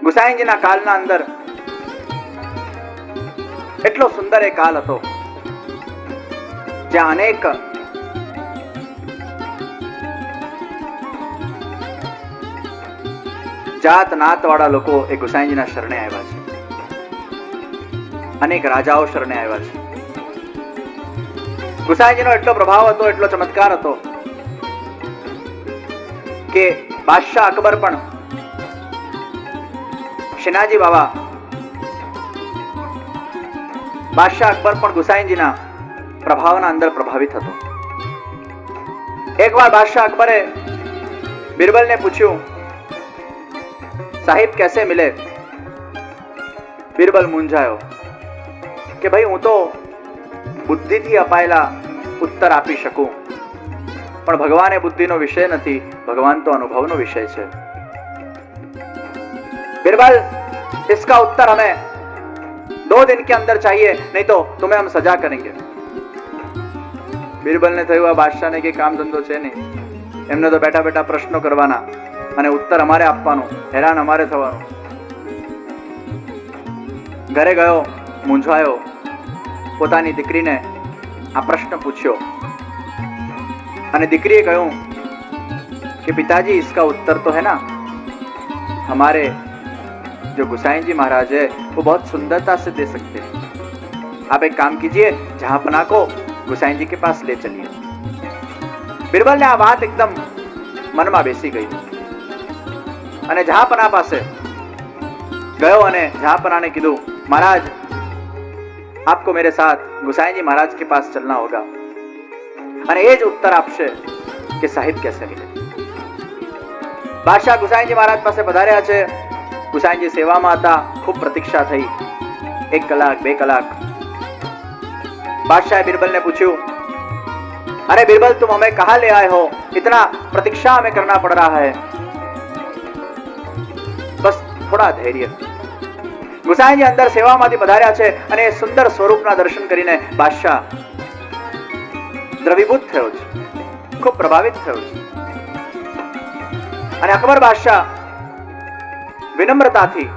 ગુસાઈજીના કાળના અંદર એટલો સુંદર એ કાળ હતો જ્યાં અનેક જાત નાત વાળા લોકો એ ગુસાઈજીના શરણે આવ્યા છે. અનેક રાજાઓ શરણે આવ્યા છે. ગુસાઈજીનો એટલો પ્રભાવ હતો, એટલો ચમત્કાર હતો કે બાદશાહ અકબર પણ, શિનાજી બાબા, બાદશાહ અકબર પણ ગુસાઈજીના પ્રભાવના અંદર પ્રભાવિત હતો. એકવાર બાદશાહ અકબરે બિરબલને પૂછ્યું, સાહિબ कैसे मिले? બિરબલ મૂંઝાયો કે ભાઈ હું તો બુદ્ધિથી અપાયેલા ઉત્તર આપી શકું, પણ ભગવાન એ બુદ્ધિનો વિષય નથી, ભગવાન તો અનુભવનો વિષય છે. बिरबल इसका उत्तर हमें 2 दिन के अंदर चाहिए, नहीं तो तुम्हें हम सजा करेंगे. बिरबल ने થયું આ બાદશાહને કે કામ ધંધો છે નહીં, એમને તો બેઠા બેઠા પ્રશ્નો કરવાના અને ઉત્તર અમારે આપવાનો, હેરાન અમારે થવાનું. ઘરે ગયો, મૂંઝાયો, પોતાની દીકરીને આ પ્રશ્ન પૂછ્યો અને દીકરીએ કહ્યું कि पिताजी इसका उत्तर तो है ना, हमारे जो गुसाई जी महाराज है वो बहुत सुंदरता से दे सकते हैं. आप एक काम कीजिए, जहांपना को गुसाई जी के पास ले चलिए. बिरबल ने आ बात एकदम મનમાં બેસી ગઈ અને જહાંપના પાસે ગયો અને જહાંપનાને કીધું, महाराज आपको मेरे साथ गुसाई जी महाराज के पास चलना होगा અને એ જ ઉત્તર આપશે કે સાહિબ कैसे मिले. બાદશાહ ગુસાઈજી મહારાજ પાસે પધાર્યા છે. ગુસાઈજી સેવામાં હતા. ખૂબ પ્રતીક્ષા થઈ, 1 કલાક 2 કલાક. बादशाह बिरबल ने पूछू, अरे बिरबल तुम हमें कहाँ ले आए हो, इतना प्रतीक्षा हमें करना पड़ रहा है. बस थोड़ा धैर्य. ગુસાઈજી અંદર સેવામાંથી પધાર્યા છે અને સુંદર સ્વરૂપના દર્શન કરીને બાદશાહ દ્રવીભૂત થયો છે, ખૂબ પ્રભાવિત થયો છે. અને અકબર બાદશાહ વિનમ્રતાથી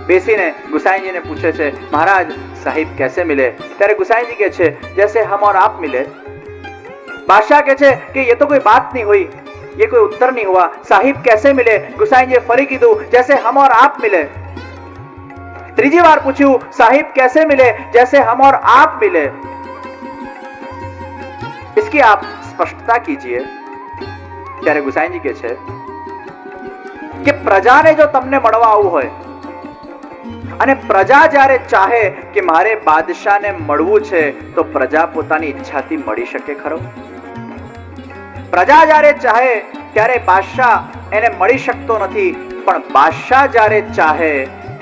બેસીને ગુસાઈજીને પૂછે છે, महाराज साहिब कैसे मिले? ત્યારે ગુસાઈજી કહે છે, जैसे हम और आप मिले. बादशाह કહે છે કે ये तो कोई बात नहीं हुई, ये कोई उत्तर नहीं हुआ. साहिब कैसे मिले? ગુસાઈજીએ ફરી કીધું, जैसे हम और आप मिले. ત્રીજી વાર પૂછ્યું, साहिब कैसे मिले? जैसे हम और आप मिले. इसकी आप स्पष्टता कीजिए. ત્યારે ગુસાઈજી કહે છે કે પ્રજાને જો તમને મળવા આવવું હોય અને પ્રજા જ્યારે ચાહે કે મારે બાદશાહને મળવું છે તો પ્રજા પોતાની ઈચ્છાથી મળી શકે ખરો? પ્રજા જ્યારે ચાહે ત્યારે બાદશાહ એને મળી શકતો નથી, પણ બાદશાહ જ્યારે ચાહે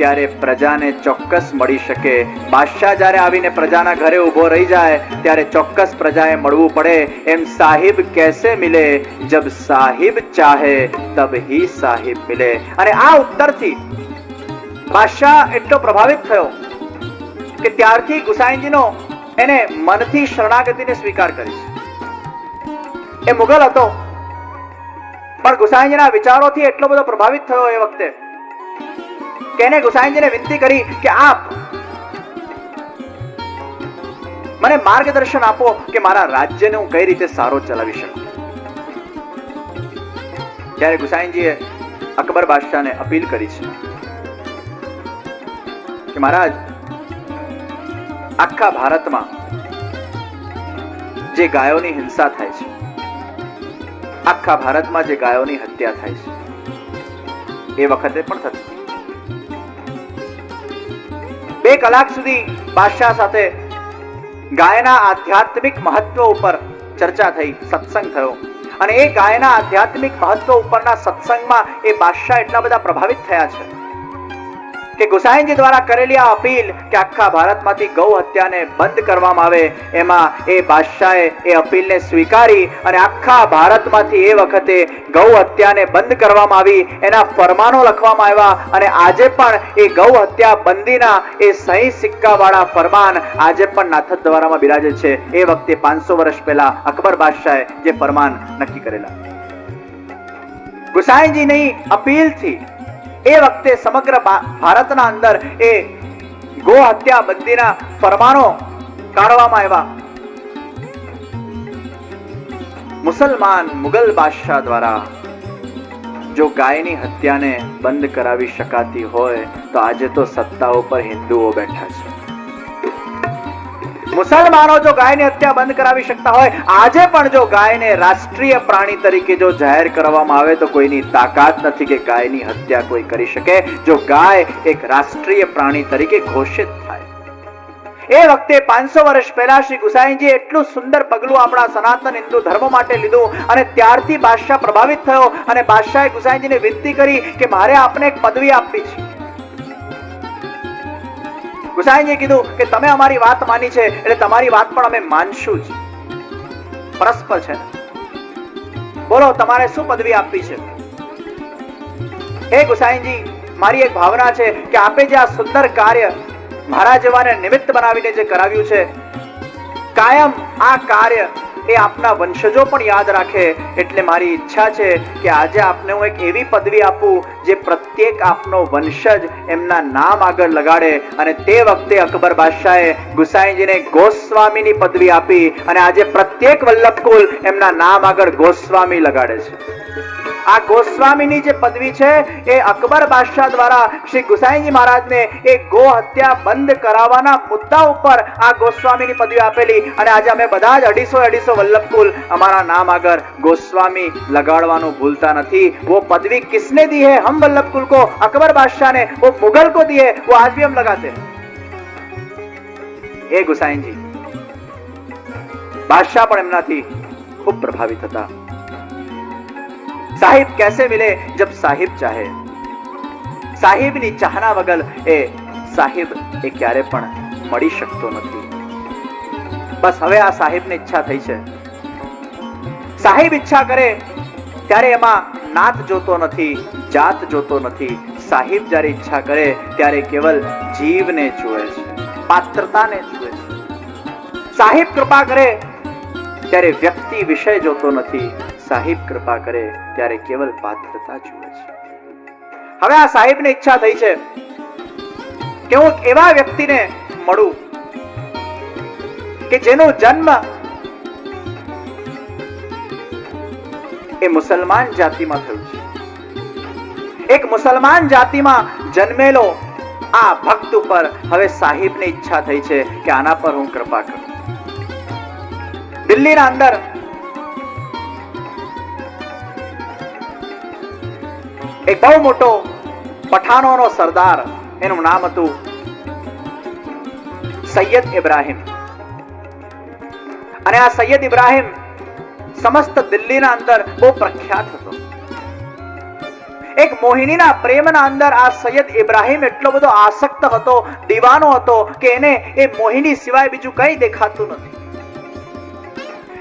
ત્યારે પ્રજાને ચોક્કસ મળી શકે. બાદશાહ જ્યારે આવીને પ્રજાના ઘરે ઊભો રહી જાય ત્યારે ચોક્કસ પ્રજાએ મળવું પડે. એમ સાહિબ कैसे मिले? जब साहिब चाहे तब ही साहिब मिले. અને આ ઉત્તરથી બાદશાહ એટલો પ્રભાવિત થયો કે ત્યારથી ગુસાઈજીનો એને મનથી શરણાગતિને સ્વીકાર કરી છે. એ મુગલ હતો પણ ગુસાઈજીના વિચારોથી એટલો બધો પ્રભાવિત થયો એ વખતે કે એને ગુસાઈજીને વિનંતી કરી કે આપ મને માર્ગદર્શન આપો કે મારા રાજ્યને હું કઈ રીતે સારો ચલાવી શકું. ત્યારે ગુસાઈજીએ અકબર બાદશાહને અપીલ કરી છે કે મહારાજ, આખા ભારતમાં જે ગાયોની હિંસા થાય છે, આખા ભારતમાં જે ગાયોની હત્યા થાય છે એ વખતે પણ થતી. 2 કલાક સુધી બાદશાહ સાથે ગાયના આધ્યાત્મિક મહત્વ ઉપર ચર્ચા થઈ, સત્સંગ થયો અને એ ગાયના આધ્યાત્મિક મહત્વ ઉપરના સત્સંગમાં એ બાદશાહ એટલા બધા પ્રભાવિત થયા છે કે ગુસાઈજી દ્વારા કરેલી આ અપીલ કે આખા ભારતમાંથી ગૌ હત્યાને બંધ કરવામાં આવે, એમાં એ બાદશાહે એ અપીલને સ્વીકારી અને આખા ભારતમાંથી એ વખતે ગૌ હત્યાને બંધ કરવામાં આવી. એના ફરમાનો લખવામાં આવ્યા અને આજે પણ એ ગૌ હત્યા બંધીના એ સહી સિક્કા વાળા ફરમાન આજે પણ નાથદ્વારામાં બિરાજે છે. એ વખતે 500 વર્ષ પહેલા અકબર બાદશાહે જે ફરમાન નક્કી કરેલા. ગુસાઈજીની અપીલથી એ વખતે સમગ્ર ભારતના અંદર એ ગો હત્યા બંધીના ફરમાનો કાઢવામાં આવ્યા. મુસલમાન મુગલ બાદશાહ દ્વારા જો ગાયની હત્યાને બંધ કરાવી શકાતી હોય તો આજે તો સત્તા ઉપર હિન્દુઓ બેઠા છે. મુસલમાનો જો ગાયની હત્યા બંધ કરાવી શકતા હોય, આજે પણ જો ગાયને રાષ્ટ્રીય પ્રાણી તરીકે જો જાહેર કરવામાં આવે તો કોઈની તાકાત નથી કે ગાયની હત્યા કોઈ કરી શકે. જો ગાય એક રાષ્ટ્રીય પ્રાણી તરીકે ઘોષિત થાય. એ વખતે 500 વર્ષ પહેલા શ્રી ગુસાઈજી એટલું સુંદર પગલું આપણા સનાતન હિન્દુ ધર્મ માટે લીધું અને ત્યારથી બાદશાહ પ્રભાવિત થયો અને બાદશાહે ગુસાઈજીને વિનંતી કરી કે મારે આપને એક પદવી આપવી છે. ગુસાઈજીએ કીધું કે તમે અમારી વાત માની છે એટલે તમારી વાત પણ અમે માનશું જ. પરસ્પર છે. બોલો તમારે શું પદવી આપવી છે? હે ગુસાઈજી, મારી એક ભાવના છે કે આપે જે આ સુંદર કાર્ય મારા જેવાને નિમિત્ત બનાવીને જે કરાવ્યું છે, કાયમ આ કાર્ય એ આપના વંશજો પણ યાદ રાખે. એટલે મારી ઈચ્છા છે કે આજે આપને હું એક એવી પદવી આપું જે પ્રત્યેક આપનો વંશજ એમના નામ આગળ લગાડે. અને તે વખતે અકબર બાદશાહે ગુસાઈજીને ગોસ્વામીની પદવી આપી અને આજે પ્રત્યેક વલ્લભકુલ એમના નામ આગળ ગોસ્વામી લગાડે છે. આ ગોસ્વામીની જે પદવી છે એ અકબર બાદશાહ દ્વારા શ્રી ગુસાઈજી મહારાજને એ ગો હત્યા બંધ કરાવવાના મુદ્દા ઉપર આ ગોસ્વામીની પદવી આપેલી. અને આજે અમે બધા જ 250 વલ્લભકુલ અમારા નામ આગળ ગોસ્વામી લગાડવાનું ભૂલતા નથી. वो पदवी किसने दी है? हम वल्लभकुल को. अकबर बादशाह ने. वो मुगल को दी है. वो आज भी हम लगाते हैं. ए गुसाइन जी, बादशाह પણ એમનાથી ખૂબ પ્રભાવિત હતા. સાહિબ कैसे मिले? जब साहिब चाहे. સાહિબની ચાહના વગર એ સાહિબ એ ક્યારે પણ મળી શકતો નથી. બસ હવે આ સાહિબની ઈચ્છા થઈ છે. સાહિબ ઈચ્છા કરે ત્યારે એમાં નાત જોતો નથી, જાત જોતો નથી. સાહિબ જ્યારે ઈચ્છા કરે ત્યારે કેવલ જીવને જુએ છે, પાત્રતાને જુએ છે. સાહિબ કૃપા કરે ત્યારે વ્યક્તિ વિષય જોતો નથી. સાહિબ કૃપા કરે ત્યારે કેવલ પાત્રતા જુએ છે. હવે આ સાહિબની ઈચ્છા થઈ છે કે હું એવા વ્યક્તિને મળું કે જેનો જન્મ એ મુસલમાન જાતિમાં થયું છે. એક મુસલમાન જાતિમાં જન્મેલો આ ભક્ત ઉપર હવે સાહિબની ઈચ્છા થઈ છે કે આના પર હું કૃપા કરું. દિલ્હીના અંદર એક બહુ મોટો પઠાણોનો સરદાર, એનું નામ હતું સૈયદ ઇબ્રાહિમ. અને આ સૈયદ ઇબ્રાહિમ સમસ્ત દિલ્હીના અંદર બહુ પ્રખ્યાત હતો. એક મોહિનીના પ્રેમના અંદર આ સૈયદ ઇબ્રાહિમ એટલો બધો આસક્ત હતો, દીવાનો હતો કે એને એ મોહિની સિવાય બીજું કંઈ દેખાતું નથી.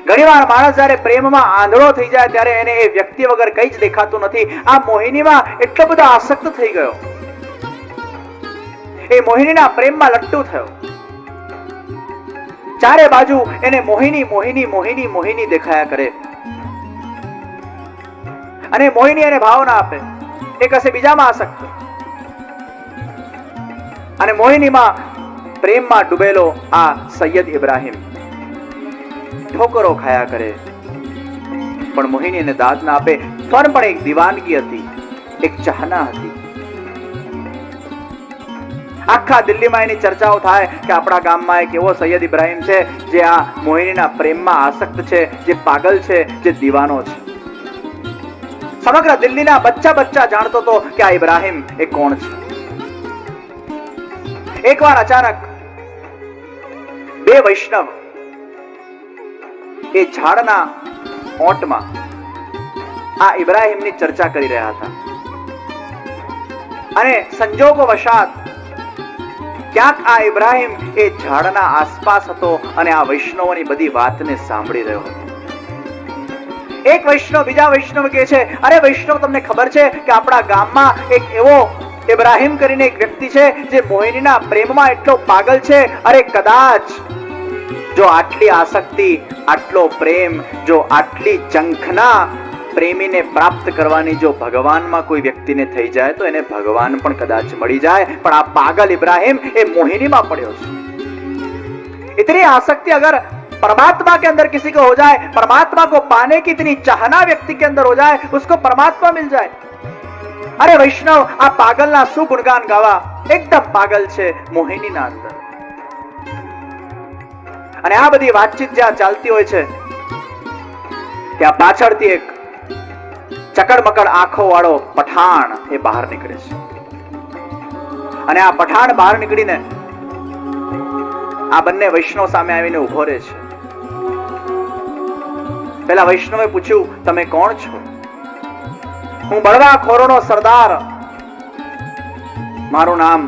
ઘણીવાર માણસ જ્યારે પ્રેમમાં આંધળો થઈ જાય ત્યારે એને એ વ્યક્તિ વગર કંઈ જ દેખાતું નથી. આ મોહિનીમાં એટલો બધો આસક્ત થઈ ગયો, એ મોહિનીના પ્રેમમાં લટ્ટુ થયો. ચારે બાજુ એને મોહિની મોહિની મોહિની મોહિની દેખાયા કરે. અને મોહિની એને ભાવ ના આપે, એ કશે બીજામાં આસક્ત. અને મોહિનીમાં પ્રેમમાં ડૂબેલો આ સૈયદ ઇબ્રાહિમ ઠોકરો ખાયા કરે, પણ મોહિની એને દાદ ના આપે. પણ એક દીવાનગી હતી, એક ચાહના હતી. આખા દિલ્હીમાં એની ચર્ચાઓ થાય કે આપણા ગામમાં એક એવો સૈયદ ઇબ્રાહિમ છે જે આ મોહિનીના પ્રેમમાં આસક્ત છે, જે પાગલ છે, જે દીવાનો છે. સમગ્ર દિલ્હીના બચ્ચા જાણતો હતો કે આ ઇબ્રાહિમ એ કોણ છે. એકવાર અચાનક બે વૈષ્ણવ એ ઝાડના ઓટમાં આ ઇબ્રાહિમની ચર્ચા કરી રહ્યા હતા. અને સંજોગો વશાત ક્યાંક આ ઇબ્રાહિમ એ ઝાડના આસપાસ હતો અને આ વૈષ્ણવોની બધી વાતને સાંભળી રહ્યો હતો. એક વૈષ્ણવ બીજા વૈષ્ણવ કહે છે, અરે વૈષ્ણવ, તમને ખબર છે કે આપણા ગામમાં એક એવો ઇબ્રાહિમ કરીને એક વ્યક્તિ છે જે મોહિનીના પ્રેમમાં એટલો પાગલ છે. અરે કદાચ જો આટલી આસક્તિ, આટલો પ્રેમ, જો આટલી ઝંખના પ્રેમીને પ્રાપ્ત કરવાની જો ભગવાનમાં કોઈ વ્યક્તિને થઈ જાય તો એને ભગવાન પણ કદાચ મળી જાય, પણ આ પાગલ ઇબ્રાહિમ એ મોહિनीમાં પડ્યો છે। इतनी आसक्ति अगर परमात्मा के अंदर किसी को हो जाए, परमात्मा को पाने की इतनी चाहना व्यक्ति के अंदर हो जाए, उसको परमात्मा मिल जाए। अरे वैष्णव, आ पागल ना शू गुणगान गावा, एकदम पागल छे मोहिनी ना अंदर। અને આ બધી વાતચીત જ્યાં ચાલતી હોય છે ત્યાં પાછળથી એક ચકડમકડ આંખો વાળો પઠાણ એ બહાર નીકળે છે અને આ પઠાણ બહાર નીકળીને આ બંને વૈષ્ણવ સામે આવીને ઉભો રહે છે। પેલા વૈષ્ણવે પૂછ્યું, તમે કોણ છો? હું બળવાખોરોનો સરદાર, મારું નામ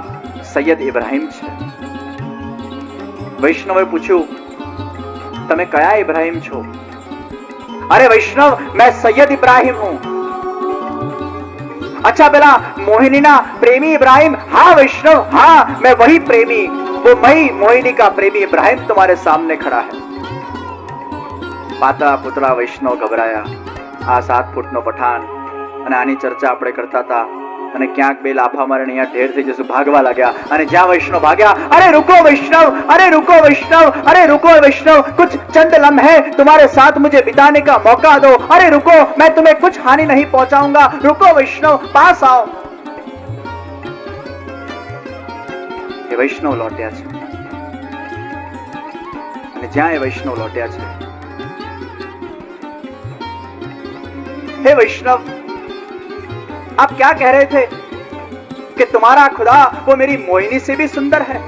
સૈયદ ઇબ્રાહિમ છે। વૈષ્ણવે પૂછ્યું, તમે કયા ઇબ્રાહિમ છો? अरे वैष्णव, मैं सैयद इब्राहिम हूं। अच्छा, पेला मोहिनी ना प्रेमी इब्राहिम? हाँ वैष्णव, हाँ मैं वही प्रेमी, वो मई मोहिनी का प्रेमी इब्राहिम तुम्हारे सामने खड़ा है। पाता पुतला वैष्णव घबराया। आ 7 फूटनो पठान અને આની ચર્ચા આપણે કરતા હતા અને ક્યાંક બે લાફા મારીને અહીંયા ઢેર થઈ જશું ભાગવા લાગ્યા અને જ્યાં વૈષ્ણવ ભાગ્યા, अरे रुको वैष्णव, अरे रुको वैष्णव, अरे रुको वैष्णव, कुछ चंद लम्हे तुम्हारे साथ मुझे बिताने का मौका दो। अरे रुको, मैं तुम्हें कुछ हानि नहीं पहुंचाऊंगा, रुको वैष्णव, पास आओ। ये वैष्णव लौट्या છે અને જ્યાં એ વૈષ્ણવ લौट्या છે, हे वैष्णव, आप क्या कह रहे थे कि तुम्हारा खुदा वो मेरी मोहिनी से भी सुंदर है?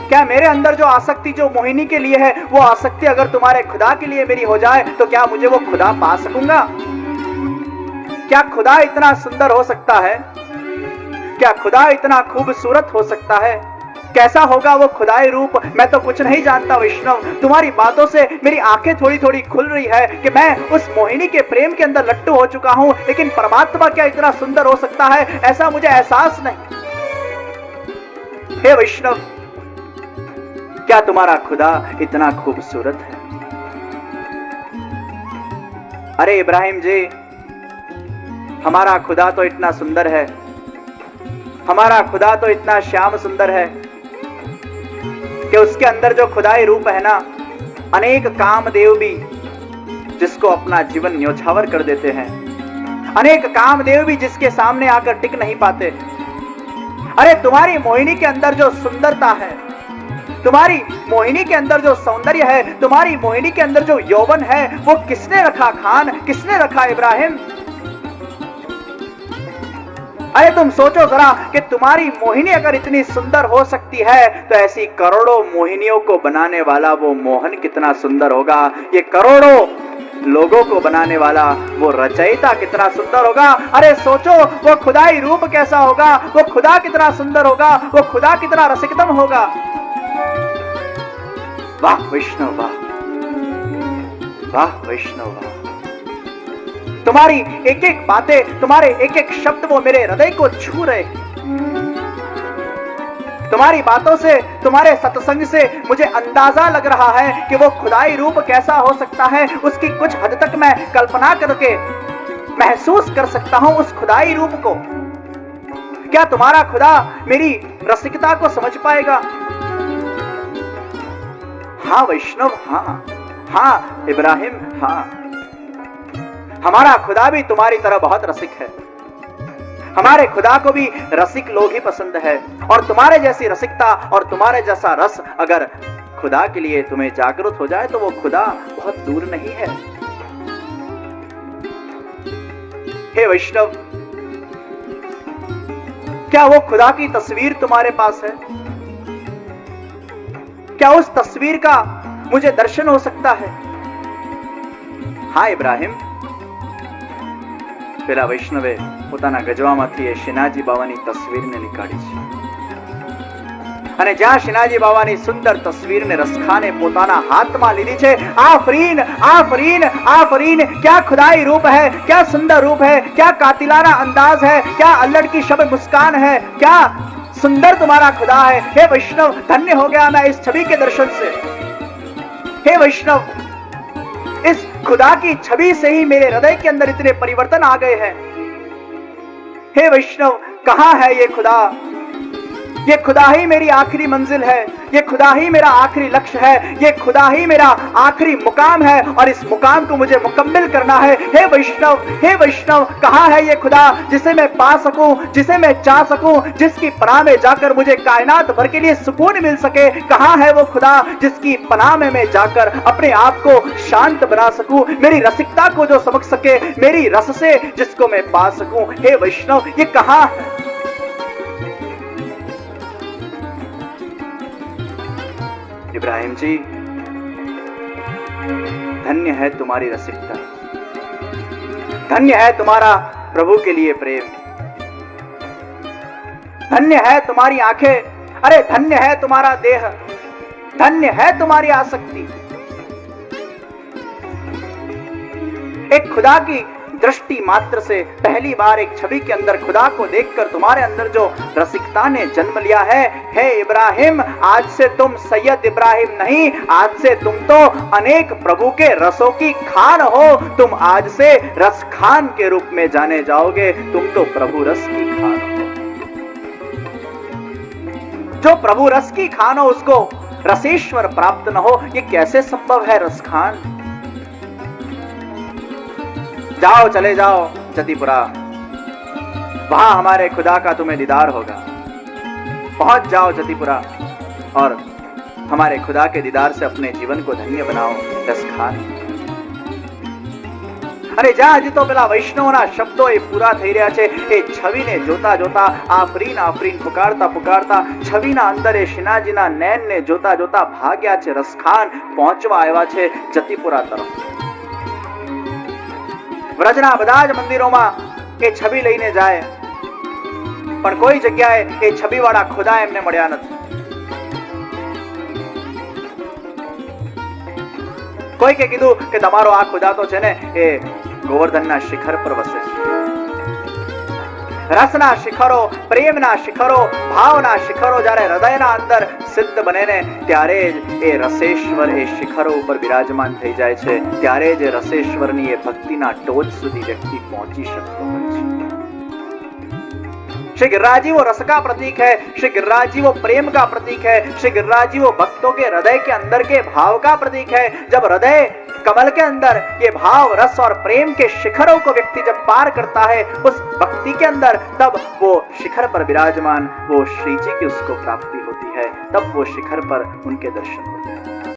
क्या मेरे अंदर जो आसक्ति जो मोहिनी के लिए है, वो आसक्ति अगर तुम्हारे खुदा के लिए मेरी हो जाए तो क्या मुझे वो खुदा पा सकूंगा? क्या खुदा इतना सुंदर हो सकता है? क्या खुदा इतना खूबसूरत हो सकता है? कैसा होगा वो खुदाई रूप? मैं तो कुछ नहीं जानता वैष्णव। तुम्हारी बातों से मेरी आंखें थोड़ी थोड़ी खुल रही है कि मैं उस मोहिनी के प्रेम के अंदर लट्टू हो चुका हूं, लेकिन परमात्मा क्या इतना सुंदर हो सकता है, ऐसा मुझे एहसास नहीं। हे वैष्णव, क्या तुम्हारा खुदा इतना खूबसूरत है? अरे इब्राहिम जी, हमारा खुदा तो इतना सुंदर है, हमारा खुदा तो इतना श्याम सुंदर है कि उसके अंदर जो खुदाई रूप है ना, अनेक कामदेव भी जिसको अपना जीवन न्योछावर कर देते हैं, अनेक कामदेव भी जिसके सामने आकर टिक नहीं पाते। अरे तुम्हारी मोहिनी के अंदर जो सुंदरता है, तुम्हारी मोहिनी के अंदर जो सौंदर्य है, तुम्हारी मोहिनी के अंदर जो यौवन है, वो किसने रखा खान, किसने रखा इब्राहिम? अरे तुम सोचो जरा कि तुम्हारी मोहिनी अगर इतनी सुंदर हो सकती है तो ऐसी करोड़ों मोहिनियों को बनाने वाला वो मोहन कितना सुंदर होगा। ये करोड़ों लोगों को बनाने वाला वो रचयिता कितना सुंदर होगा। अरे सोचो वो खुदाई रूप कैसा होगा, वो खुदा कितना सुंदर होगा, वो खुदा कितना रसिकतम होगा। वाह वैष्णव वाह, वाह वैष्णव वाह। तुम्हारी एक एक बातें, तुम्हारे एक एक शब्द वो मेरे हृदय को छू रहे। तुम्हारी बातों से, तुम्हारे सत्संग से मुझे अंदाजा लग रहा है कि वो खुदाई रूप कैसा हो सकता है। उसकी कुछ हद तक मैं कल्पना करके महसूस कर सकता हूं उस खुदाई रूप को। क्या तुम्हारा खुदा मेरी रसिकता को समझ पाएगा? हाँ वैष्णव, हाँ हाँ इब्राहिम, हाँ हमारा खुदा भी तुम्हारी तरह बहुत रसिक है। हमारे खुदा को भी रसिक लोग ही पसंद है, और तुम्हारे जैसी रसिकता और तुम्हारे जैसा रस अगर खुदा के लिए तुम्हें जागृत हो जाए तो वो खुदा बहुत दूर नहीं है। हे वैष्णव, क्या वो खुदा की तस्वीर तुम्हारे पास है? क्या उस तस्वीर का मुझे दर्शन हो सकता है? हाँ इब्राहिम, પેલા વૈષ્ણવે પોતાના ગજવામાંથી એ શિનાજી બાવાની તસવીરને નીકાળી છે અને જ્યાં શિનાજી બાવાની સુંદર તસવીરને રસખાને પોતાના હાથમાં લીધી છે। આફરીન આફરીન આફરીન, क्या खुदाई रूप है, क्या सुंदर रूप है, क्या कातिलाना अंदाज है, क्या अल्लड़ की शब मुस्कान है, क्या सुंदर तुम्हारा खुदा है। हे वैष्णव, धन्य हो गया मैं इस छवि के दर्शन से। हे वैष्णव, इस खुदा की छवि से ही मेरे हृदय के अंदर इतने परिवर्तन आ गए हैं। हे वैष्णव, कहां है ये खुदा? ये खुदा ही मेरी आखिरी मंजिल है, ये खुदा ही मेरा आखिरी लक्ष्य है, ये खुदा ही मेरा आखिरी मुकाम है और इस मुकाम को मुझे मुकम्मल करना है। हे वैष्णव, कहां है ये खुदा जिसे मैं पा सकूं, जिसे मैं चाह सकूं, जिसकी पनाह में जाकर मुझे कायनात भर के लिए सुकून मिल सके? कहां है वो खुदा जिसकी पनाह में मैं जाकर अपने आप को शांत बना सकूं, मेरी रसिकता को जो समझ सके, मेरी रस से जिसको मैं पा सकूं? हे वैष्णव, ये कहां है? इब्राहिम जी, धन्य है तुम्हारी रसिकता, धन्य है तुम्हारा प्रभु के लिए प्रेम, धन्य है तुम्हारी आंखें, अरे धन्य है तुम्हारा देह, धन्य है तुम्हारी आसक्ति। एक खुदा की दृष्टि मात्र से पहली बार एक छवि के अंदर खुदा को देखकर तुम्हारे अंदर जो रसिकता ने जन्म लिया है, हे इब्राहिम, आज से तुम सैयद इब्राहिम नहीं, आज से तुम तो अनेक प्रभु के रसों की खान हो। तुम आज से रस खान के रूप में जाने जाओगे। तुम तो प्रभु रस की खान हो। जो प्रभु रस की खान हो उसको रसेश्वर प्राप्त न हो, ये कैसे संभव है? रस खान, जाओ, चले जाओ जतिपुरा, वहां हमारे खुदा का तुम्हें दीदार होगा। पहुंच जाओ जतिपुरा और हमारे खुदा के दीदार से अपने जीवन को धन्य बनाओ। रस खान, अरे જા હજી તો પેલા વૈષ્ણવના શબ્દો એ પૂરા થઈ રહ્યા છે। એ છવિને જોતા જોતા આફરીન આફરીન પુકારતા પુકારતા છવિના અંદર એ શિનાજીના નયનને જોતા જોતા ભાગ્યા છે। રસખાન પહોંચવા આવ્યા છે જતિપુરા તરફ। વ્રજના બધા જ મંદિરોમાં એ છબી લઈને જાય, પણ કોઈ જગ્યાએ એ છબીવાળા ખુદા એમને મળ્યા નથી। કોઈ કે કીધું કે તમારો આ ખુદા તો છે ને એ ગોવર્ધનના શિખર પર વસે છે। રસના શિખરો, પ્રેમના શિખરો, ભાવના શિખરો જ્યારે હૃદયના અંદર સિદ્ધ બને ને ત્યારે જ એ રસેશ્વર એ શિખરો ઉપર બિરાજમાન થઈ જાય છે। ત્યારે જ રસેશ્વરની એ ભક્તિના ટોચ સુધી વ્યક્તિ પહોંચી શકતો હોય છે। श्री गिरिराज जी वो रस का प्रतीक है, श्री गिरिराज जी वो प्रेम का प्रतीक है, श्री गिरिराज जी वो भक्तों के हृदय के अंदर के भाव का प्रतीक है। जब हृदय कमल के अंदर ये भाव, रस और प्रेम के शिखरों को व्यक्ति जब पार करता है उस भक्ति के अंदर, तब वो शिखर पर विराजमान वो श्री जी की उसको प्राप्ति होती है। तब वो शिखर पर उनके दर्शन होते हैं।